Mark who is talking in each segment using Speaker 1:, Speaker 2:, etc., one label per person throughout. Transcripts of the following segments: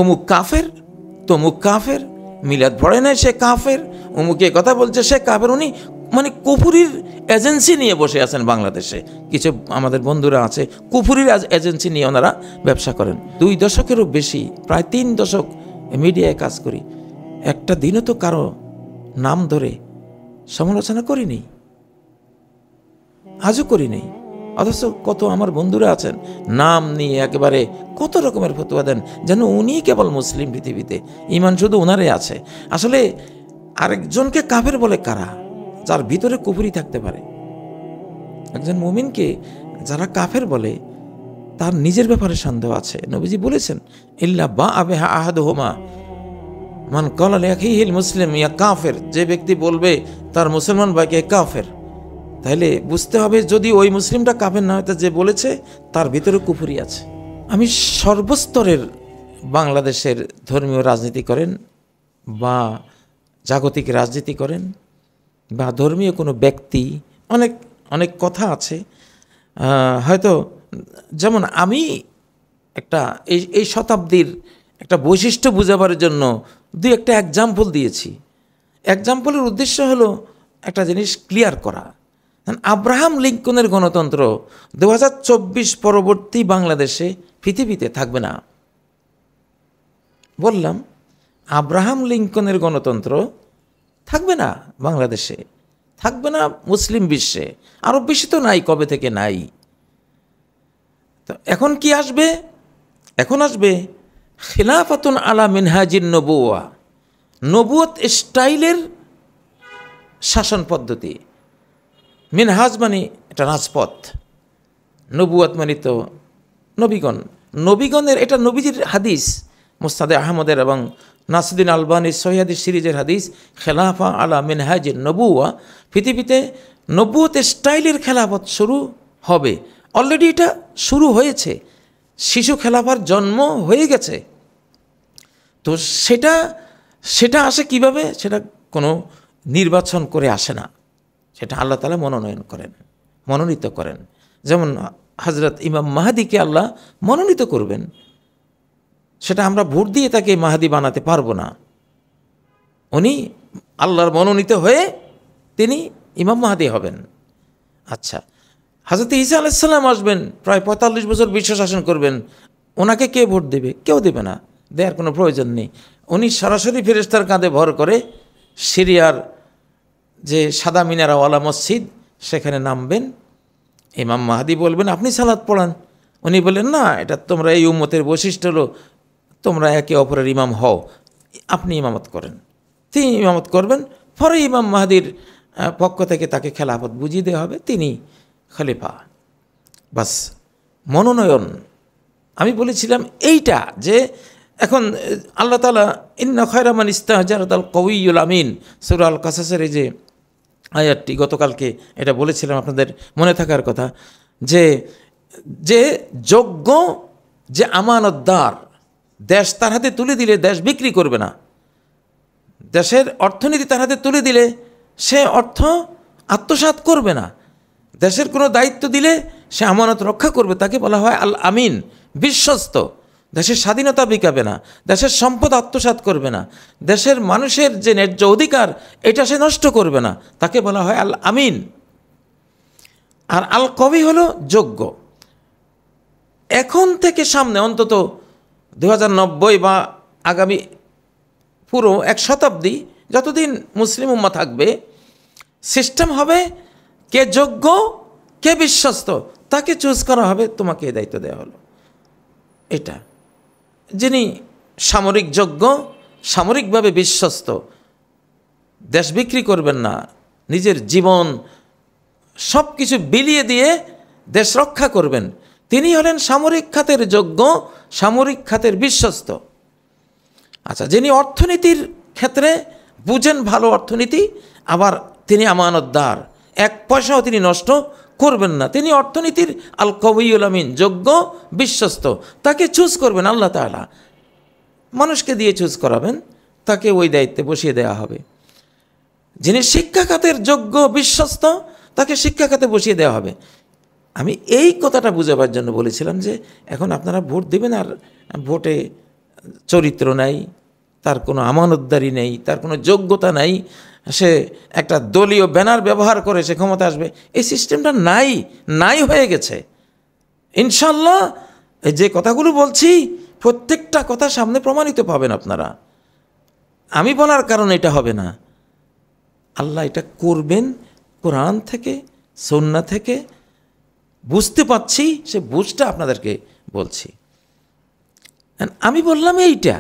Speaker 1: অমুক কাফের, তমুক কাফের, মিলাদ পড়ে নাই সে কাফের, অমুকে কথা বলছে সে কাফের। উনি মানে কুফুরির এজেন্সি নিয়ে বসে আছেন বাংলাদেশে। কিছু আমাদের বন্ধুরা আছে কুফুরির এজেন্সি নিয়ে ওনারা ব্যবসা করেন। 2 দশকেরও বেশি, প্রায় 3 দশক মিডিয়ায় কাজ করি, একটা দিনও তো কারো নাম ধরে সমালোচনা করিনি, আজও করি নেই। অথচ কত আমার বন্ধুরা আছেন নাম নিয়ে একেবারে কত রকমের ফতোয়া দেন, যেন উনি কেবল মুসলিম পৃথিবীতে, ঈমান শুধু ওনারে আছে। আসলে আরেকজনকে কাফের বলে কারা? যার ভিতরে কুফরি থাকতে পারে। একজন মুমিনকে যারা কাফের বলে তার নিজের ব্যাপারে সন্দেহ আছে। নবীজি বলেছেন, ইল্লা বা আবেহা আহাদুহুমা মান ক্বালা লিআখিহিল মুসলিম ইয়া কাফের, যে ব্যক্তি বলবে তার মুসলমান ভাইকে কাফের, তাহলে বুঝতে হবে যদি ওই মুসলিমটা কাফের না হয়, যে বলেছে তার ভিতরে কুফরি আছে। আমি সর্বস্তরের বাংলাদেশের ধর্মীয় রাজনীতি করেন বা জাগতিক রাজনীতি করেন বা ধর্মীয় কোনো ব্যক্তি, অনেক অনেক কথা আছে। হয়তো যেমন আমি একটা এই শতাব্দীর একটা বৈশিষ্ট্য বোঝাবার জন্য 2-একটা এক্সাম্পল দিয়েছি। এক্সাম্পলের উদ্দেশ্য হলো একটা জিনিস ক্লিয়ার করা। আব্রাহাম লিঙ্কনের গণতন্ত্র 2024 পরবর্তী বাংলাদেশে পৃথিবীতে থাকবে না। বললাম আব্রাহাম লিঙ্কনের গণতন্ত্র থাকবে না বাংলাদেশে, থাকবে না মুসলিম বিশ্বে, আরও বেশি তো নাই, কবে থেকে নাই। তো এখন কি আসবে? এখন আসবে খিলাফাতুন আলা মিনহাজিন নবুয়া, নবুয়ত স্টাইলের শাসন পদ্ধতি। মিনহাজ মানে এটা রাজপথ, নবুয়ত মানে তো নবীগণ, নবীগণের, এটা নবীজির হাদিস, মুস্তাদে আহমদের এবং নাসিরুদ্দিন আলবানীর সহিহ হাদিস সিরিজের হাদিস, খেলাফা আলা মিনহাজিন নবুয়া। পৃথিবীতে নবুয়ত স্টাইলের খেলাফত শুরু হবে, অলরেডি এটা শুরু হয়েছে, শিশু খেলাফার জন্ম হয়ে গেছে। তো সেটা আসে কিভাবে? সেটা কোনো নির্বাচন করে আসে না, সেটা আল্লাহ তাআলা মনোনয়ন করেন, মনোনীত করেন। যেমন হযরত ইমাম মাহদিকে আল্লাহ মনোনীত করবেন, সেটা আমরা ভোট দিয়ে তাকে মাহদি বানাতে পারবো না। উনি আল্লাহর মনোনীত হয়ে তিনি ইমাম মাহদি হবেন। আচ্ছা, হযরত ঈসা আলাইহিস সালাম আসবেন, প্রায় 45 বছর বিশ্ব শাসন করবেন। ওনাকে কে ভোট দেবে? কেউ দেবে না, দেওয়ার কোনো প্রয়োজন নেই। উনি সরাসরি ফেরেশতার কাঁধে ভর করে সিরিয়ার যে সাদা মিনারাওয়ালা মসজিদ সেখানে নামবেন। ইমাম মাহদি বলবেন আপনি সালাত পড়ান। উনি বললেন না, এটা তোমরা এই উম্মতের বৈশিষ্ট্য হলো তোমরা একে অপরের ইমাম হও, আপনি ইমামত করেন। তিনি ইমামত করবেন, পরে ইমাম মাহদির পক্ষ থেকে তাকে খেলাফত বুঝিয়ে দেওয়া হবে, তিনি খলিফা। বাস মনোনয়ন। আমি বলেছিলাম এইটা, যে এখন আল্লাহ তাআলা ইন্না খায়রা মান ইস্তাহজারাল কওয়িয়ুল আমিন, সূরা আল কাসাসের এই যে আয়াতটি, গতকালকে এটা বলেছিলাম, আপনাদের মনে থাকার কথা, যে যোগ্য, যে আমানতদার, দেশ তার হাতে তুলে দিলে দেশ বিক্রি করবে না, দেশের অর্থনীতি তার হাতে তুলে দিলে সে অর্থ আত্মসাৎ করবে না, দেশের কোনো দায়িত্ব দিলে সে আমানত রক্ষা করবে, তাকে বলা হয় আল আমিন, বিশ্বস্ত। দেশের স্বাধীনতা বিকাবে না, দেশের সম্পদ আত্মসাৎ করবে না, দেশের মানুষের যে ন্যায্য অধিকার এটা সে নষ্ট করবে না, তাকে বলা হয় আল আমিন। আর আল কবি হলো যোগ্য। এখন থেকে সামনে অন্তত 2090 বা আগামী পুরো 1 শতাব্দী, যতদিন মুসলিম উম্মাহ থাকবে, সিস্টেম হবে কে যোগ্য কে বিশ্বস্ত তাকে চুজ করা হবে, তোমাকে এই দায়িত্ব দেওয়া হলো। এটা যিনি সামরিক যোগ্য, সামরিকভাবে বিশ্বস্ত, দেশ বিক্রি করবেন না, নিজের জীবন সব কিছু বিলিয়ে দিয়ে দেশ রক্ষা করবেন, তিনি হলেন সামরিক খাতের যোগ্য, সামরিক খাতের বিশ্বস্ত। আচ্ছা, যিনি অর্থনীতির ক্ষেত্রে বুঝেন ভালো অর্থনীতি, আবার তিনি আমানতদার, 1 পয়সাও তিনি নষ্ট করবেন না, তিনি অর্থনীতির আল কওয়িয়ুল আমিন, যোগ্য বিশ্বস্ত, তাকে চুজ করবেন আল্লাহ তাআলা, মানুষকে দিয়ে চুজ করাবেন, তাকে ওই দায়িত্বে বসিয়ে দেওয়া হবে। যিনি শিক্ষা খাতের যোগ্য বিশ্বস্ত, তাকে শিক্ষা খাতে বসিয়ে দেওয়া হবে। আমি এই কথাটা বুঝাবার জন্য বলেছিলাম যে এখন আপনারা ভোট দেবেন, আর ভোটে চরিত্র নাই, তার কোনো আমানতদারি নেই, তার কোনো যোগ্যতা নাই, সে একটা দলীয় ব্যানার ব্যবহার করে সে ক্ষমতা আসবে, এই সিস্টেমটা নাই হয়ে গেছে। ইনশাল্লাহ এই যে কথাগুলো বলছি প্রত্যেকটা কথা সামনে প্রমাণিত পাবেন আপনারা। আমি বলার কারণে এটা হবে না, আল্লাহ এটা করবেন কোরআন থেকে, সুন্নাহ থেকে বুঝতে পাচ্ছি, সে বুঝটা আপনাদেরকে বলছি। আমি বললাম এইটা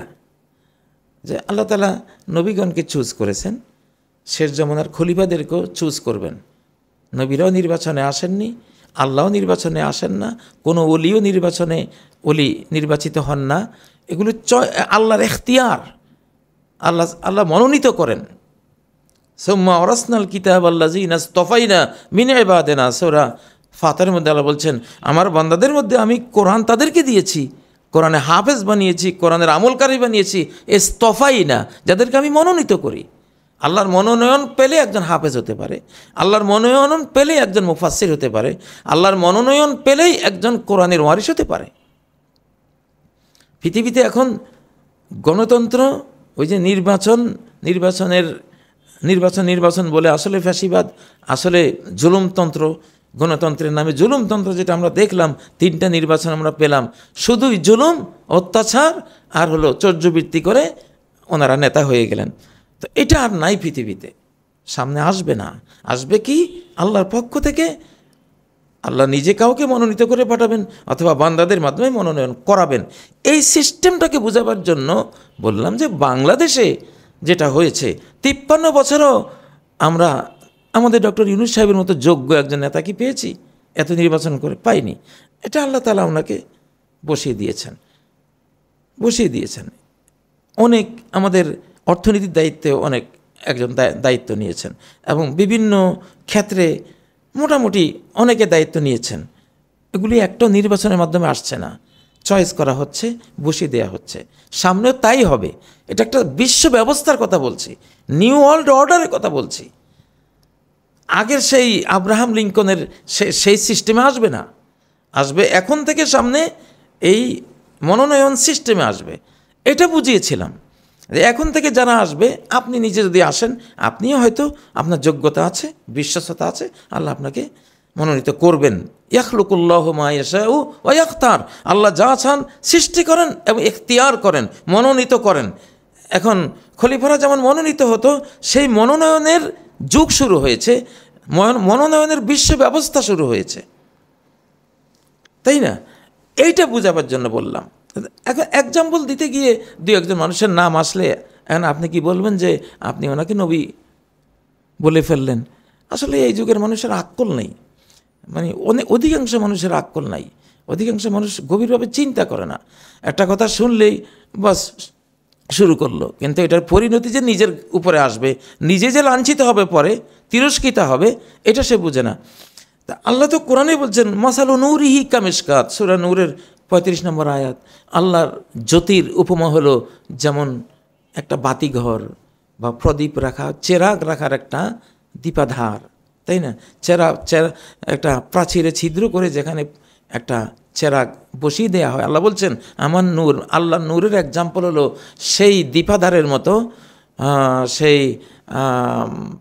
Speaker 1: যে আল্লাহ তাআলা নবীগণকে চুজ করেছেন, শেষ জামানার খলিফাদেরকেও চুজ করবেন। নবীরাও নির্বাচনে আসেননি, আল্লাহও নির্বাচনে আসেন না, কোনো ওলিও নির্বাচিত হন না। এগুলো আল্লাহর এখতিয়ার, আল্লাহ মনোনীত করেন। সুম্মা ওরাসনাল কিতাব আল্লাযীনা ইসতাফাইনা মিন ইবাদিনা, সূরা ফাতিরের মধ্যে আল্লাহ বলছেন, আমার বান্দাদের মধ্যে আমি কোরআন তাদেরকে দিয়েছি, কোরআনে হাফেজ বানিয়েছি, কোরআনের আমলকারী বানিয়েছি। ইসতাফাইনা, যাদেরকে আমি মনোনীত করি। আল্লাহর মনোনয়ন পেলে একজন হাফেজ হতে পারে, আল্লাহর মনোনয়ন পেলেই একজন মুফাসসির হতে পারে, আল্লাহর মনোনয়ন পেলেই একজন কোরআনের ওয়ারিস হতে পারে। পৃথিবীতে এখন গণতন্ত্র, ওই যে নির্বাচন বলে আসলে ফ্যাসিবাদ, আসলে জুলুমতন্ত্র, গণতন্ত্রের নামে জুলুমতন্ত্র যেটা আমরা দেখলাম, 3টা নির্বাচন আমরা পেলাম, শুধুই জুলুম, অত্যাচার আর হলো চর্যবৃত্তি করে ওনারা নেতা হয়ে গেলেন। তো এটা আর নাই পৃথিবীতে, সামনে আসবে না। আসবে কি? আল্লাহর পক্ষ থেকে আল্লাহ নিজে কাউকে মনোনীত করে পাঠাবেন অথবা বান্দাদের মাধ্যমে মনোনয়ন করাবেন। এই সিস্টেমটাকে বোঝাবার জন্য বললাম যে বাংলাদেশে যেটা হয়েছে, 53 বছরও আমরা আমাদের ডক্টর ইউনূস সাহেবের মতো যোগ্য একজন নেতা কি পেয়েছি? এত নির্বাচন করে পাইনি। এটা আল্লাহ তাআলা ওনাকে বসিয়ে দিয়েছেন। অনেক আমাদের অর্থনীতির দায়িত্বে অনেক একজন দায়িত্ব নিয়েছেন এবং বিভিন্ন ক্ষেত্রে মোটামুটি অনেকে দায়িত্ব নিয়েছেন। এগুলি একটা নির্বাচনের মাধ্যমে আসছে না, চয়েস করা হচ্ছে, বসিয়ে দেওয়া হচ্ছে। সামনেও তাই হবে। এটা একটা বিশ্ব ব্যবস্থার কথা বলছি, নিউ ওয়ার্ল্ড অর্ডারের কথা বলছি। আগের সেই আব্রাহাম লিঙ্কনের সেই সিস্টেমে আসবে না, আসবে এখন থেকে সামনে এই মনোনয়ন সিস্টেমে আসবে। এটা বুঝিয়েছিলাম যে এখন থেকে যারা আসবে, আপনি নিজে যদি আসেন, আপনিও হয়তো আপনার যোগ্যতা আছে, বিশ্বস্ততা আছে, আল্লাহ আপনাকে মনোনীত করবেন। ইয়াখলুকুল্লাহু মা ইয়াশাউ ওয়া ইয়াখতার, আল্লাহ যা চান সৃষ্টি করেন এবং ইখতিয়ার করেন, মনোনীত করেন। এখন খলিফারা যেমন মনোনীত হতো, সেই মনোনয়নের যুগ শুরু হয়েছে, মনোনয়নের বিশ্ব ব্যবস্থা শুরু হয়েছে, তাই না? এইটা বোঝাবার জন্য বললাম। এখন এক্সাম্পল দিতে গিয়ে 2-1 মানুষের নাম আসলে এখন আপনি কি বলবেন যে আপনি ওনাকে নবী বলে ফেললেন? আসলে এই যুগের মানুষের আক্কল নেই, মানে অধিকাংশ মানুষের আক্কল নাই। অধিকাংশ মানুষ গভীরভাবে চিন্তা করে না, একটা কথা শুনলেই বাস শুরু করলো, কিন্তু এটার পরিণতি যে নিজের উপরে আসবে, নিজে যে লাঞ্ছিত হবে, পরে তিরস্কৃত হবে, এটা সে বুঝে না। তা আল্লাহ তো কোরআনে বলছেন, মাসালু নূরিহি কামিশকাত, সূরা নূরের 35 নম্বর আয়াত। আল্লাহর জ্যোতির উপমা হলো যেমন একটা বাতিঘর বা প্রদীপ রাখা, চেরাগ রাখার একটা দীপাধার, তাই না? একটা প্রাচীরে ছিদ্র করে যেখানে একটা চেরাগ বসিয়ে দেওয়া হয়। আল্লাহ বলছেন আমার নূর, আল্লাহর নূরের এক্সাম্পল হলো সেই দীপাধারের মতো, সেই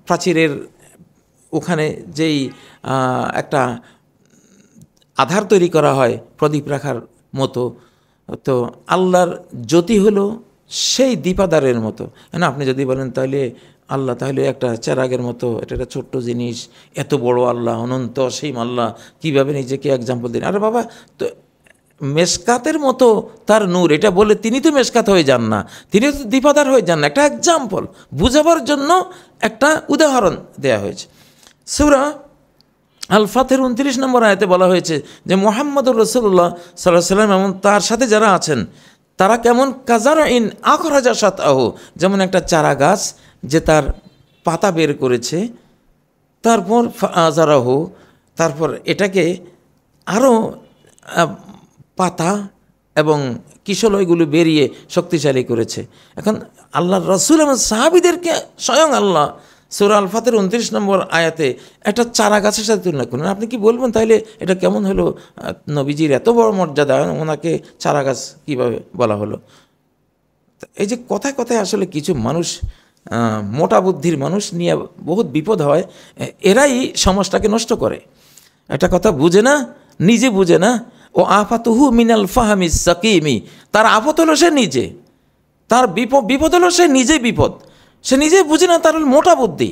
Speaker 1: প্রাচীরের ওখানে যেই একটা আধার তৈরি করা হয় প্রদীপ রাখার মতো, তো আল্লাহর জ্যোতি হলো সেই দীপাধারের মতো। না, আপনি যদি বলেন তাহলে আল্লাহ তাহলে একটা চেরাগের মতো, এটা একটা ছোট্ট জিনিস, এত বড় আল্লাহ, অনন্ত অসীম আল্লাহ, কীভাবে নিজেকে এক্সাম্পল দিন? আরে বাবা, তো মেশকাতের মতো তার নূর, এটা বলে তিনি তো মেশকাত হয়ে যান না, তিনি তো দীপাধার হয়ে যান না। একটা এক্সাম্পল বুঝাবার জন্য একটা উদাহরণ দেয়া হয়েছে। সূরা আল ফাতির 29 নম্বর আয়াতে বলা হয়েছে যে মুহাম্মদুর রাসূলুল্লাহ সাল্লাল্লাহু আলাইহি ওয়াসাল্লাম এবং তার সাথে যারা আছেন তারা কেমন কাযারাইন আখরাজা শাতআহু, যেমন একটা চারা গাছ যে তার পাতা বের করেছে, তারপর ফাআযারাহু, তারপর এটাকে আরও পাতা এবং কিশলয়গুলো বেরিয়ে শক্তিশালী করেছে। এখন আল্লাহর রাসূল এবং সাহাবীদেরকে স্বয়ং আল্লাহ সূরা আল ফাতির 29 নম্বর আয়াতে একটা চারা গাছের সাথে তুলনা করলেন। আপনি কি বলবেন তাইলে এটা কেমন হলো? নবীজির এত বড় মর্যাদা, ওনাকে চারা গাছ কীভাবে বলা হলো? এই যে কথায় কথায় আসলে কিছু মানুষ মোটা বুদ্ধির মানুষ নিয়ে বহুত বিপদ হয়, এরাই সমাজটাকে নষ্ট করে। একটা কথা বুঝে না, নিজে বুঝে না। ও আফাতুহু মিনাল ফাহামি সাকিমি, তার আফত হলো সে নিজে, তার বিপদ হলো সে নিজে বিপদ, সে নিজেই বুঝে না, তার মোটা বুদ্ধি।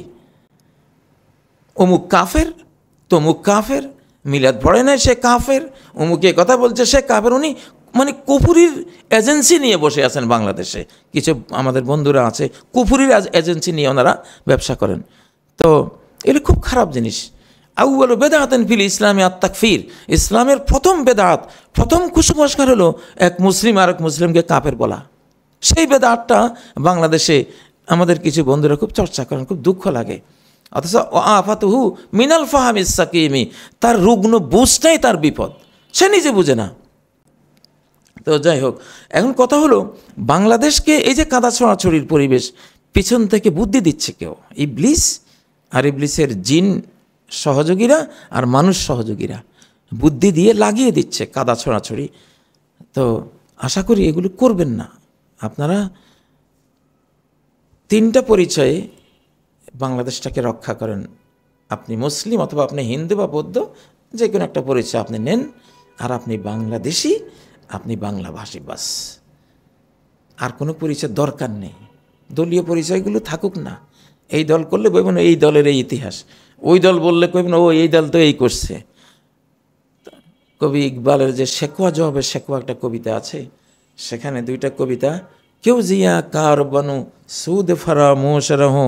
Speaker 1: অমুক কাফের, তমুক কাফের, মিলাদ পড়ে নাই সে কাফের, অমুকে কথা বলছে সে কাফের। উনি মানে কুফুরির এজেন্সি নিয়ে বসে আছেন বাংলাদেশে। কিছু আমাদের বন্ধুরা আছে কুফুরির এজেন্সি নিয়ে ওনারা ব্যবসা করেন। তো এগুলো খুব খারাপ জিনিস। আউয়ালু বেদাআতিন ফিল ইসলামি আত-তাকফির, ইসলামের প্রথম বেদাত, প্রথম কুসংস্কার হলো এক মুসলিম আরেক মুসলিমকে কাফের বলা। সেই বেদাতটা বাংলাদেশে আমাদের কিছু বন্ধুরা খুব চর্চা করেন, খুব দুঃখ লাগে। অথচ আফাতুহু মিনাল ফাহামিস সাকিমি, তার রুগ্ন বুঝটাই তার বিপদ, সে নিজে বুঝে না। তো যাই হোক, এখন কথা হলো বাংলাদেশকে এই যে কাদা ছড়াছড়ির পরিবেশ, পিছন থেকে বুদ্ধি দিচ্ছে কেউ, ইবলিস আর ইবলিসের জিন সহযোগীরা আর মানুষ সহযোগীরা বুদ্ধি দিয়ে লাগিয়ে দিচ্ছে কাদা ছড়াছড়ি। তো আশা করি এগুলো করবেন না আপনারা। 3টা পরিচয়ে বাংলাদেশটাকে রক্ষা করেন। আপনি মুসলিম অথবা আপনি হিন্দু বা বৌদ্ধ, যে কোনো একটা পরিচয় আপনি নেন, আর আপনি বাংলাদেশি, আপনি বাংলাভাষী, বাস। আর কোনো পরিচয় দরকার নেই। দলীয় পরিচয়গুলো থাকুক না। এই দল করলে বলবেন এই দলের এই ইতিহাস, ওই দল বললে কইবেন ও এই দল তো এই করছে। কবি ইকবালের যে শেকওয়া জবাবে শেকওয়া একটা কবিতা আছে, সেখানে 2টা কবিতা, কেউ জিয়া কার বানু সুদ ফারামোশ রহো,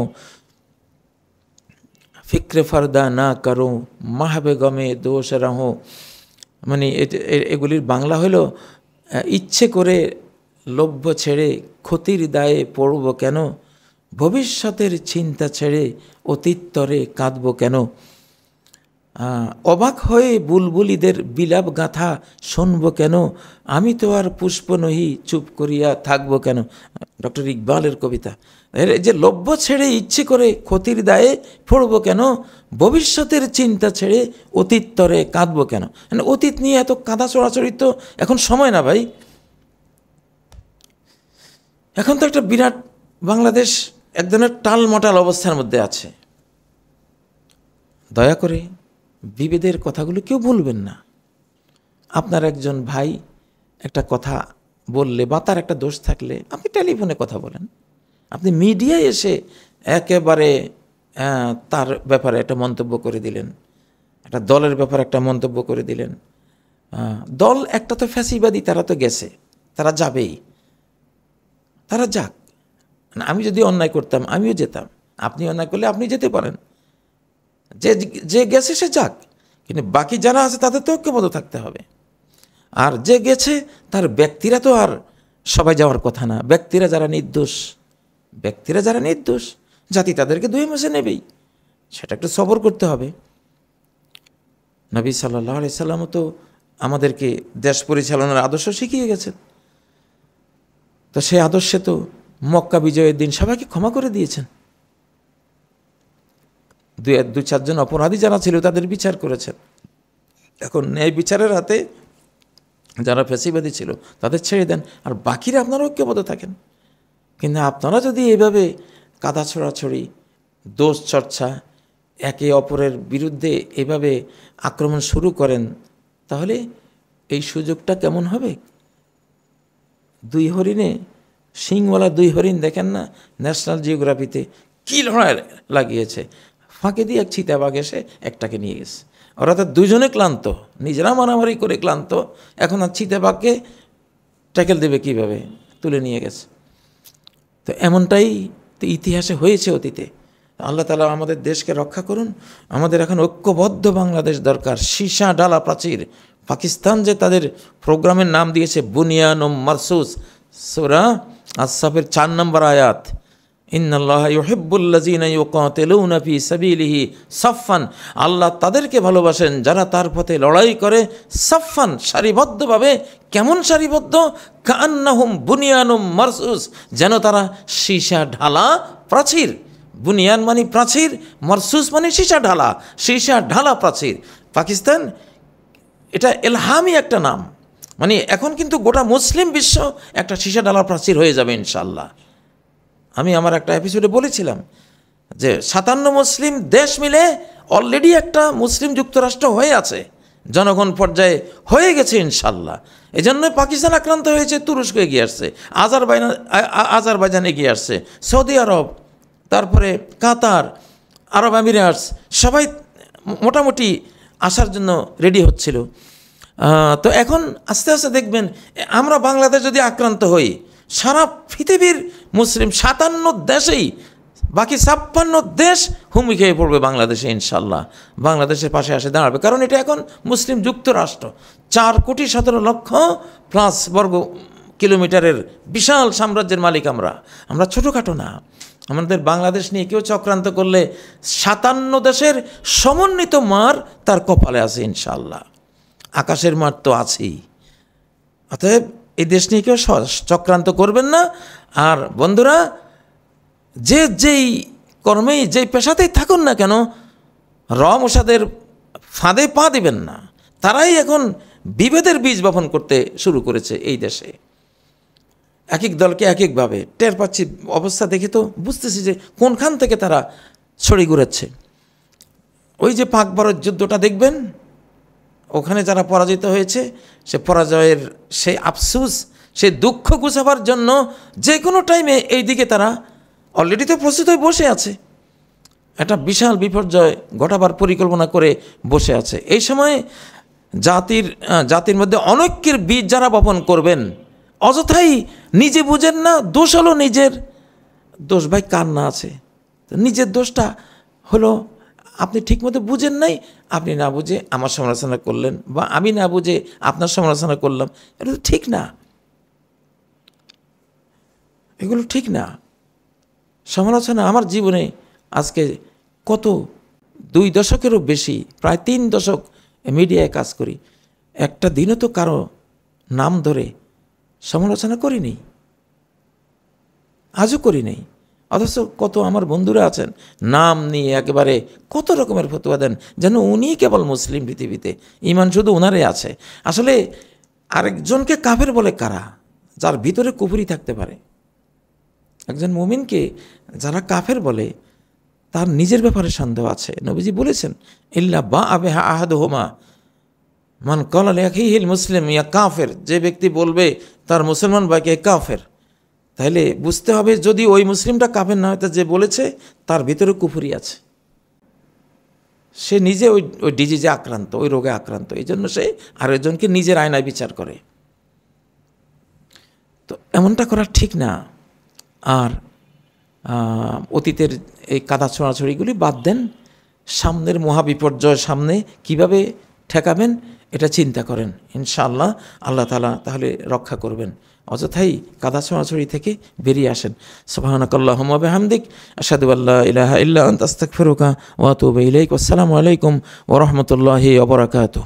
Speaker 1: ফিক্রে ফারদা না করো, মাহবে গমে দোষ রহো। মানে এগুলির বাংলা হলো, ইচ্ছে করে লভ্য ছেড়ে ক্ষতির দায়ে পড়ব কেন, ভবিষ্যতের চিন্তা ছেড়ে অতীত তরে কাঁদব কেন, অবাক হয়ে বুলবুলিদের বিলাপ গাথা শুনব কেন, আমি তো আর পুষ্প নহি চুপ করিয়া থাকব কেন। ডক্টর ইকবালের কবিতা। এর যে লভ্য ছেড়ে ইচ্ছে করে ক্ষতির দায়ে পড়ব কেন, ভবিষ্যতের চিন্তা ছেড়ে অতীত তরে কাঁদব কেন। অতীত নিয়ে এত কাঁদা চড়াচড়ি তো এখন সময় না ভাই। এখন তো একটা বিরাট বাংলাদেশ এক ধরনের টালমটাল অবস্থার মধ্যে আছে। দয়া করে বিভেদের কথাগুলো কেউ বলবেন না। আপনার একজন ভাই একটা কথা বললে বা তার একটা দোষ থাকলে আপনি টেলিফোনে কথা বলেন। আপনি মিডিয়ায় এসে একেবারে তার ব্যাপারে একটা মন্তব্য করে দিলেন, একটা দলের ব্যাপারে একটা মন্তব্য করে দিলেন। দল একটা তো ফ্যাসিবাদী, তারা তো গেছে, তারা যাবেই, তারা যাক। আমি যদি অন্যায় করতাম আমিও যেতাম, আপনি অন্যায় করলে আপনি যেতে পারেন, যে গেছে সে যাক। কিন্তু বাকি যারা আছে তাদের তো ঐক্যবদ্ধ থাকতে হবে। আর যে গেছে তার ব্যক্তিরা তো আর সবাই যাওয়ার কথা না। ব্যক্তিরা যারা নির্দোষ, জাতি তাদেরকে দুই মাসে নেবেই, সেটা একটু সবর করতে হবে। নবী সাল্লাল্লাহু আলাইহি সাল্লাম তো আমাদেরকে দেশ পরিচালনার আদর্শ শিখিয়ে গেছেন। তো সেই আদর্শে তো মক্কা বিজয়ের দিন সবাইকে ক্ষমা করে দিয়েছেন। 2-4 জন অপরাধী যারা ছিল তাদের বিচার করেছেন। এখন ন্যায় বিচারের হাতে যারা ফ্যাসিবাদী ছিল তাদের ছেড়ে দেন, আর বাকিরা আপনারা ঐক্যবদ্ধ থাকেন। কিন্তু আপনারা যদি এভাবে কাদা ছড়াছড়ি, দোষ চর্চা, একে অপরের বিরুদ্ধে এভাবে আক্রমণ শুরু করেন, তাহলে এই সুযোগটা কেমন হবে? 2 হরিণে, শিংওয়ালা 2 হরিণ দেখেন না ন্যাশনাল জিওগ্রাফিতে, কী লড়াই লাগিয়েছে। ফাঁকে দিয়ে এক চিতাবাঘ এসে একটাকে নিয়ে গেছে। ওরা তো দুজনে ক্লান্ত, নিজেরা মারামারি করে ক্লান্ত, এখন আর চিতাবাঘকে ট্যাকেল দেবে কীভাবে, তুলে নিয়ে গেছে। তো এমনটাই তো ইতিহাসে হয়েছে অতীতে। আল্লাহ তাআলা আমাদের দেশকে রক্ষা করুন। আমাদের এখন ঐক্যবদ্ধ বাংলাদেশ দরকার। সীসা ডালা প্রাচীর। পাকিস্তান যে তাদের প্রোগ্রামের নাম দিয়েছে বুনিয়ানুম মারসুস, সূরা আস-সাফের 4 নম্বর আয়াত, ইন্নাল্লাহা ইউহিব্বুল্লাযীনা ইউকাতিলুনা ফী সাবিলিহি সাফফান। আল্লাহ তাদেরকে ভালোবাসেন যারা তার পথে লড়াই করে, সাফফান, সারিবদ্ধভাবে। কেমন সারিবদ্ধ? কান্নাহুম বুনিয়ানুম মারসুস, যেন তারা সীসা ঢালা প্রাচীর। বুনিয়ান মানে প্রাচীর, মারসুস মানে সীসা ঢালা প্রাচীর। পাকিস্তান এটা এলহামি একটা নাম, মানে এখন কিন্তু গোটা মুসলিম বিশ্ব একটা সীসা ডালার প্রাচীর হয়ে যাবে ইনশাআল্লাহ। আমি আমার একটা এপিসোডে বলেছিলাম যে 57 মুসলিম দেশ মিলে অলরেডি একটা মুসলিম যুক্তরাষ্ট্র হয়ে আছে, জনগণ পর্যায়ে হয়ে গেছে ইনশাল্লাহ। এই জন্যই পাকিস্তান আক্রান্ত হয়েছে, তুরস্ক এগিয়ে আসছে, আজারবাইজান এগিয়ে আসছে, সৌদি আরব, তারপরে কাতার, আরব আমিরাটস, সবাই মোটামুটি আসার জন্য রেডি হচ্ছিল। তো এখন আস্তে আস্তে দেখবেন আমরা বাংলাদেশ যদি আক্রান্ত হই, সারা পৃথিবীর মুসলিম 57 দেশেই বাকি 56 দেশ হুমকি খেয়ে পড়বে বাংলাদেশে ইনশাল্লাহ, বাংলাদেশের পাশে আসে দাঁড়াবে। কারণ এটা এখন মুসলিম যুক্তরাষ্ট্র, 4,17,00,000+ বর্গ কিলোমিটারের বিশাল সাম্রাজ্যের মালিক আমরা ছোটোখাটো না। আমাদের বাংলাদেশ নিয়ে কেউ চক্রান্ত করলে 57 দেশের সমন্বিত মার তার কপালে আছে ইনশাল্লাহ, আকাশের মার তো আছেই। অতএব এই দেশ নিয়ে কেউ চক্রান্ত করবেন না। আর বন্ধুরা, যেই কর্মেই যেই পেশাতেই থাকুন না কেন, মোসাদের ফাঁদে পা দিবেন না। তারাই এখন বিভেদের বীজ বপন করতে শুরু করেছে এই দেশে। এক এক দলকে এক একভাবে টের পাচ্ছি, অবস্থা দেখে তো বুঝতেছি যে কোনখান থেকে তারা ছড়ি ঘুরেছে। ওই যে পাক ভারত যুদ্ধটা দেখবেন, ওখানে যারা পরাজিত হয়েছে, সে পরাজয়ের সেই আফসোস, সেই দুঃখ গুছাবার জন্য যে কোনো টাইমে এই দিকে তারা অলরেডি তো প্রস্তুত হয়ে বসে আছে, একটা বিশাল বিপর্যয় ঘটাবার পরিকল্পনা করে বসে আছে। এই সময় জাতির মধ্যে অনৈক্যের বীজ যারা বপন করবেন, অযথাই নিজে বুঝেন না, দোষ হলো নিজের। দোষ ভাই কার না আছে? নিজের দোষটা হলো আপনি ঠিকমতো বুঝেন নাই, আপনি না বুঝে আমার সমালোচনা করলেন, বা আমি না বুঝে আপনার সমালোচনা করলাম। এটা তো ঠিক না, এগুলো ঠিক না। সমালোচনা আমার জীবনে আজকে কত 2 দশকেরও বেশি, প্রায় 3 দশক মিডিয়ায় কাজ করি, একটা দিনও তো কারো নাম ধরে সমালোচনা করিনি, আজও করি নেই। অথচ কত আমার বন্ধুরা আছেন নাম নিয়ে একেবারে কত রকমের ফতোয়া দেন, যেন উনি কেবল মুসলিম পৃথিবীতে, ঈমান শুধু ওনারই আছে। আসলে আরেকজনকে কাফের বলে কারা? যার ভিতরে কুফরি থাকতে পারে। একজন মুমিনকে যারা কাফের বলে, তার নিজের ব্যাপারে সন্দেহ আছে। নবীজি বলেছেন, ইল্লা বা আবেহা আহাদুহুমা মান ক্বালা লিআখিহিল মুসলিম ইয়া কাফের, যে ব্যক্তি বলবে তার মুসলমান ভাইকে কাফের, তাহলে বুঝতে হবে যদি ওই মুসলিমটা কাফের না হয়, তা যে বলেছে তার ভিতরে কুফরি আছে, সে নিজে ওই ডিজিজে আক্রান্ত, ওই রোগে আক্রান্ত। এই জন্য সে আরেকজনকে নিজের আয়নায় বিচার করে। তো এমনটা করা ঠিক না। আর অতীতের এই কাদা ছোঁড়াছড়িগুলি বাদ দেন, সামনের মহাবিপর্যয় সামনে কিভাবে ঠেকাবেন এটা চিন্তা করেন। ইনশাআল্লাহ আল্লাহ তাআলা তাহলে রক্ষা করবেন। অযথাই কাদা ছোঁড়াছড়ি থেকে বেরিয়ে আসেন। সুবহানাকাল্লাহুম্মা ওয়া বিহামদিক, আশহাদু আল্লা ইলাহা ইল্লা আনতা আস্তাগফিরুকা ওয়া আতুবু ইলাইক। আসসালামু আলাইকুম ওয়া রাহমাতুল্লাহি ওয়া বারাকাতুহু।